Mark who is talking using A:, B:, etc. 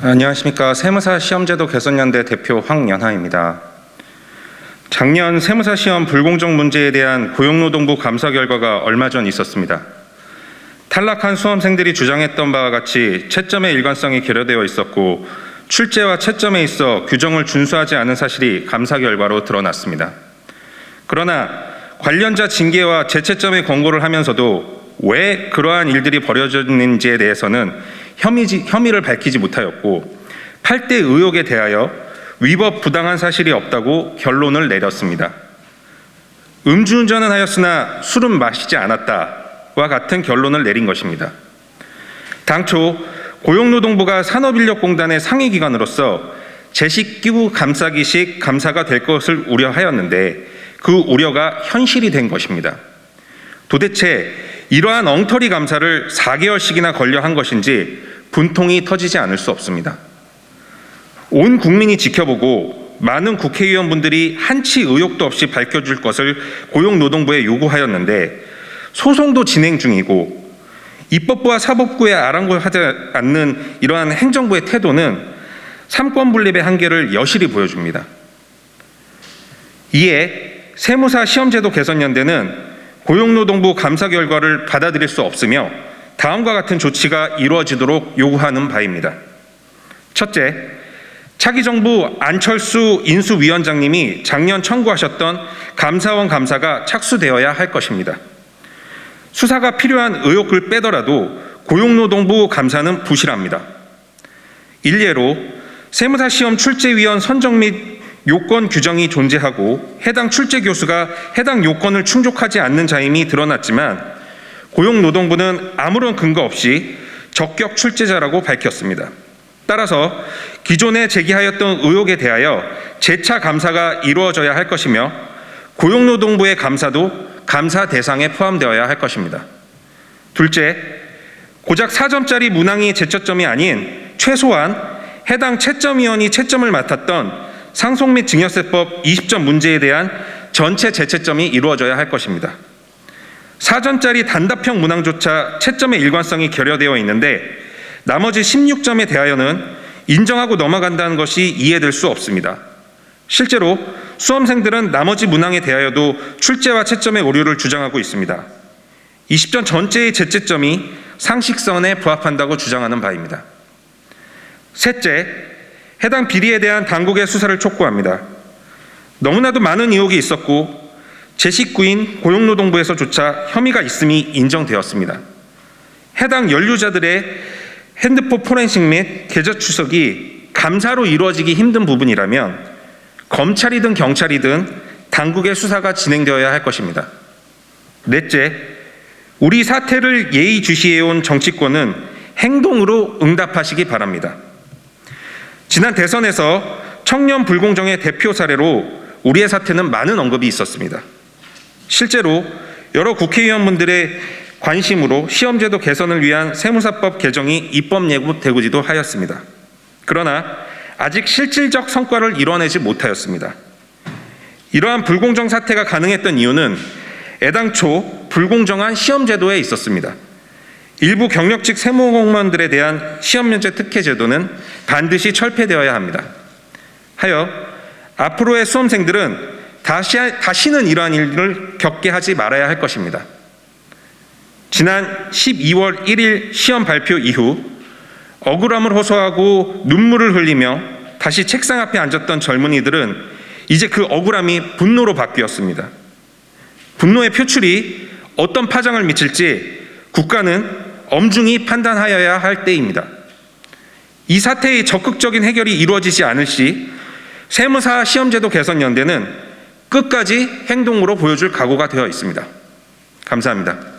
A: 안녕하십니까. 세무사 시험제도 개선연대 대표 황연하입니다. 작년 세무사 시험 불공정 문제에 대한 고용노동부 감사 결과가 얼마 전 있었습니다. 탈락한 수험생들이 주장했던 바와 같이 채점의 일관성이 결여되어 있었고 출제와 채점에 있어 규정을 준수하지 않은 사실이 감사 결과로 드러났습니다. 그러나 관련자 징계와 재채점의 권고를 하면서도 왜 그러한 일들이 벌어졌는지에 대해서는 혐의를 밝히지 못하였고 8대 의혹에 대하여 위법 부당한 사실이 없다고 결론을 내렸습니다. 음주운전은 하였으나 술은 마시지 않았다와 같은 결론을 내린 것입니다. 당초 고용노동부가 산업인력공단의 상위기관으로서 제식기구 감싸기식 감사가 될 것을 우려하였는데 그 우려가 현실이 된 것입니다. 도대체 이러한 엉터리 감사를 4개월씩이나 걸려 한 것인지 분통이 터지지 않을 수 없습니다. 온 국민이 지켜보고 많은 국회의원분들이 한치 의혹도 없이 밝혀줄 것을 고용노동부에 요구하였는데 소송도 진행 중이고 입법부와 사법부에 아랑곳하지 않는 이러한 행정부의 태도는 삼권분립의 한계를 여실히 보여줍니다. 이에 세무사 시험제도 개선연대는 고용노동부 감사 결과를 받아들일 수 없으며 다음과 같은 조치가 이루어지도록 요구하는 바입니다. 첫째, 차기 정부 안철수 인수위원장님이 작년 청구하셨던 감사원 감사가 착수되어야 할 것입니다. 수사가 필요한 의혹을 빼더라도 고용노동부 감사는 부실합니다. 일례로 세무사 시험 출제위원 선정 및 요건 규정이 존재하고 해당 출제 교수가 해당 요건을 충족하지 않는 자임이 드러났지만 고용노동부는 아무런 근거 없이 적격 출제자라고 밝혔습니다. 따라서 기존에 제기하였던 의혹에 대하여 재차 감사가 이루어져야 할 것이며 고용노동부의 감사도 감사 대상에 포함되어야 할 것입니다. 둘째, 고작 4점짜리 문항이 제초점이 아닌 최소한 해당 채점위원이 채점을 맡았던 상속 및 증여세법 20점 문제에 대한 전체 재채점이 이루어져야 할 것입니다. 4점짜리 단답형 문항조차 채점의 일관성이 결여되어 있는데 나머지 16점에 대하여는 인정하고 넘어간다는 것이 이해될 수 없습니다. 실제로 수험생들은 나머지 문항에 대하여도 출제와 채점의 오류를 주장하고 있습니다. 20점 전체의 재채점이 상식선에 부합한다고 주장하는 바입니다. 셋째, 해당 비리에 대한 당국의 수사를 촉구합니다. 너무나도 많은 의혹이 있었고 제19인 고용노동부에서조차 혐의가 있음이 인정되었습니다. 해당 연루자들의 핸드폰 포렌식 및 계좌 추적이 감사로 이루어지기 힘든 부분이라면 검찰이든 경찰이든 당국의 수사가 진행되어야 할 것입니다. 넷째, 우리 사태를 예의주시해온 정치권은 행동으로 응답하시기 바랍니다. 지난 대선에서 청년 불공정의 대표 사례로 우리의 사태는 많은 언급이 있었습니다. 실제로 여러 국회의원분들의 관심으로 시험제도 개선을 위한 세무사법 개정이 입법 예고되기도 하였습니다. 그러나 아직 실질적 성과를 이뤄내지 못하였습니다. 이러한 불공정 사태가 가능했던 이유는 애당초 불공정한 시험제도에 있었습니다. 일부 경력직 세무공무원들에 대한 시험면제 특혜 제도는 반드시 철폐되어야 합니다. 하여 앞으로의 수험생들은 다시는 이러한 일을 겪게 하지 말아야 할 것입니다. 지난 12월 1일 시험 발표 이후 억울함을 호소하고 눈물을 흘리며 다시 책상 앞에 앉았던 젊은이들은 이제 그 억울함이 분노로 바뀌었습니다. 분노의 표출이 어떤 파장을 미칠지 국가는 엄중히 판단하여야 할 때입니다. 이 사태의 적극적인 해결이 이루어지지 않을 시 세무사 시험제도 개선연대는 끝까지 행동으로 보여줄 각오가 되어 있습니다. 감사합니다.